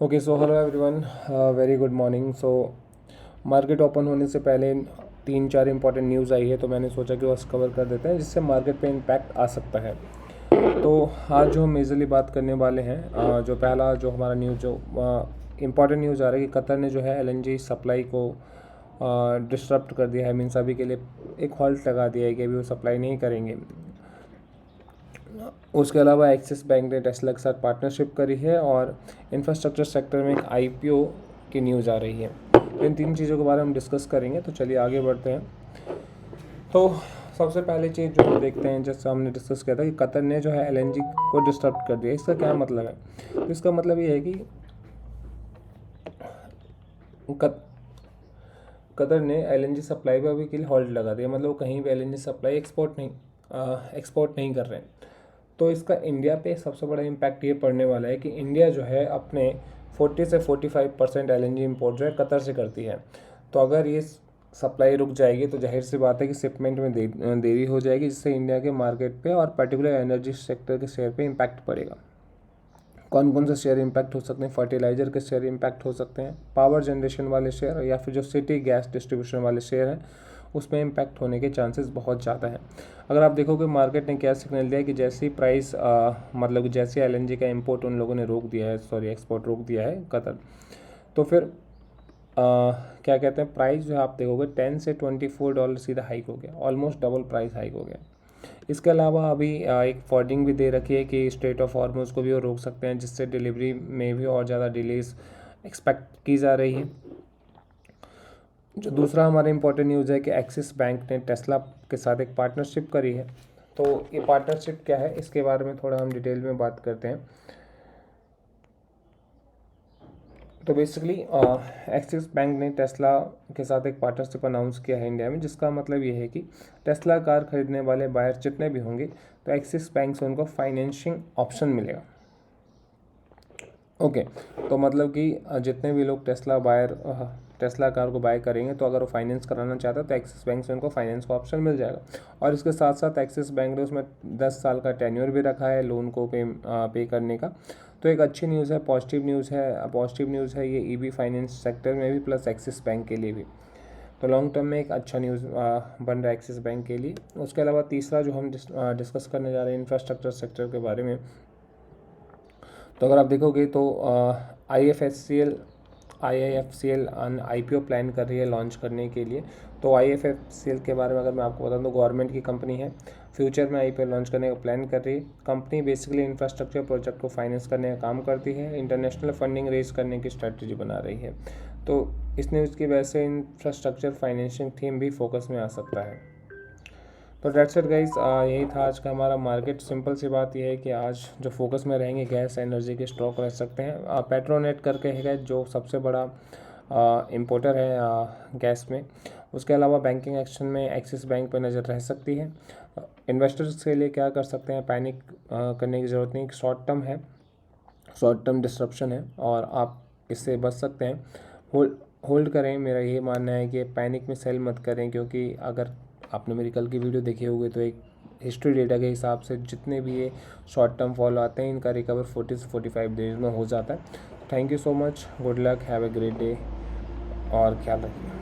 Okay so hello everyone, very good morning. So market open होने से पहले 3-4 important news आई है, तो मैंने सोचा कि बस कवर कर देते हैं जिससे मार्केट पे इम्पैक्ट आ सकता है। तो आज जो हम मेजरली बात करने वाले हैं, जो पहला जो हमारा न्यूज़ जो इम्पॉर्टेंट न्यूज़ आ रहा है कि कतर ने जो है एलएनजी सप्लाई को डिस्टर्ब कर दिया है। मीन्स अभी के लिए एक हॉल्ट लगा दिया है कि अभी वो सप्लाई नहीं करेंगे। उसके अलावा एक्सिस बैंक ने टेस्ला के साथ पार्टनरशिप करी है और इंफ्रास्ट्रक्चर सेक्टर में एक आईपीओ की न्यूज़ आ रही है। तो इन तीन चीज़ों के बारे में हम डिस्कस करेंगे। तो चलिए आगे बढ़ते हैं। तो सबसे पहली चीज़ जो हम देखते हैं, जैसे हमने डिस्कस किया था कि कतर ने जो है एलएनजी को डिस्टर्ब कर दिया। इसका क्या मतलब है? तो इसका मतलब ये है कि कतर ने एलएनजी सप्लाई पर अभी के लिए हॉल्ट लगा दिया। मतलब वो कहीं भी एलएनजी सप्लाई एक्सपोर्ट नहीं कर रहे हैं। तो इसका इंडिया पे सबसे बड़ा इम्पैक्ट ये पड़ने वाला है कि इंडिया जो है अपने 40 से 45% एलएनजी इंपोर्ट जो है कतर से करती है। तो अगर ये सप्लाई रुक जाएगी तो जाहिर सी बात है कि शिपमेंट में देरी हो जाएगी, जिससे इंडिया के मार्केट पे और पर्टिकुलर एनर्जी सेक्टर के शेयर पे इम्पैक्ट पड़ेगा। कौन कौन से शेयर इम्पैक्ट हो सकते हैं? फर्टिलाइजर के शेयर इम्पैक्ट हो सकते हैं, पावर जनरेशन वाले शेयर, या फिर जो सिटी गैस डिस्ट्रीब्यूशन वाले शेयर हैं उसमें इम्पैक्ट होने के चांसेस बहुत ज़्यादा हैं। अगर आप देखोगे मार्केट ने क्या सिग्नल दिया है कि जैसे ही प्राइस मतलब जैसे एलएनजी का इंपोर्ट उन लोगों ने रोक दिया है, सॉरी एक्सपोर्ट रोक दिया है कतर, तो फिर क्या कहते हैं, प्राइस जो है आप देखोगे $10 से $24 सीधा हाइक हो गया, ऑलमोस्ट डबल प्राइस हाइक हो गया। इसके अलावा अभी एक फॉर्डिंग भी दे रखी है कि स्ट्रेट ऑफ हॉर्मुज़ को भी वो रोक सकते हैं, जिससे डिलीवरी में भी और ज़्यादा डिलेज एक्सपेक्ट की जा रही है। जो दूसरा हमारा इंपॉर्टेंट न्यूज़ है कि एक्सिस बैंक ने टेस्ला के साथ एक पार्टनरशिप करी है। तो ये पार्टनरशिप क्या है, इसके बारे में थोड़ा हम डिटेल में बात करते हैं। तो बेसिकली एक्सिस बैंक ने टेस्ला के साथ एक पार्टनरशिप अनाउंस किया है इंडिया में, जिसका मतलब ये है कि टेस्ला कार खरीदने वाले बायर जितने भी होंगे तो एक्सिस बैंक से उनको फाइनेंशिंग ऑप्शन मिलेगा। ओके, तो मतलब कि जितने भी लोग टेस्ला कार को बाय करेंगे, तो अगर वो फाइनेंस कराना चाहता है तो एक्सिस बैंक से उनको फाइनेंस का ऑप्शन मिल जाएगा। और इसके साथ साथ एक्सिस बैंक ने उसमें 10 साल का टेन्योर भी रखा है लोन को पे करने का। तो एक अच्छी न्यूज़ है, पॉजिटिव न्यूज़ है ये ईवी फाइनेंस सेक्टर में भी, प्लस एक्सिस बैंक के लिए भी। तो लॉन्ग टर्म में एक अच्छा न्यूज़ बन रहा है एक्सिस बैंक के लिए। उसके अलावा तीसरा जो हम डिस्कस करने जा रहे हैं इंफ्रास्ट्रक्चर सेक्टर के बारे में। तो अगर आप देखोगे तो IFSCL IPO प्लान कर रही है लॉन्च करने के लिए। तो IFSCL के बारे में अगर मैं आपको बता दूँ, गवर्नमेंट की कंपनी है, फ्यूचर में IPO लॉन्च करने का प्लान कर रही है। कंपनी बेसिकली इंफ्रास्ट्रक्चर प्रोजेक्ट को फाइनेंस करने का काम करती है, इंटरनेशनल फंडिंग रेज करने की स्ट्रैटेजी बना रही है। तो इस न्यूज़ की वजह से इंफ्रास्ट्रक्चर फाइनेंशिंग थीम भी फोकस में आ सकता है। तो डेट्स इट गाइस, यही था आज का हमारा मार्केट। सिंपल सी बात यह है कि आज जो फोकस में रहेंगे गैस एनर्जी के स्टॉक रह सकते हैं। पेट्रोनेट करके है जो सबसे बड़ा इम्पोर्टर है गैस में। उसके अलावा बैंकिंग एक्शन में एक्सिस बैंक पर नज़र रह सकती है। इन्वेस्टर्स के लिए क्या कर सकते हैं, पैनिक करने की ज़रूरत नहीं। शॉर्ट टर्म डिस्ट्रप्शन है और आप इससे बच सकते हैं। होल्ड करें, मेरा ये मानना है कि पैनिक में सेल मत करें, क्योंकि अगर आपने मेरी कल की वीडियो देखी होगी तो एक हिस्ट्री डेटा के हिसाब से जितने भी ये शॉर्ट टर्म फॉल आते हैं इनका रिकवर 40 से 45 डेज में हो जाता है। Thank you so much, good luck, have a great day और ख्याल रखिए।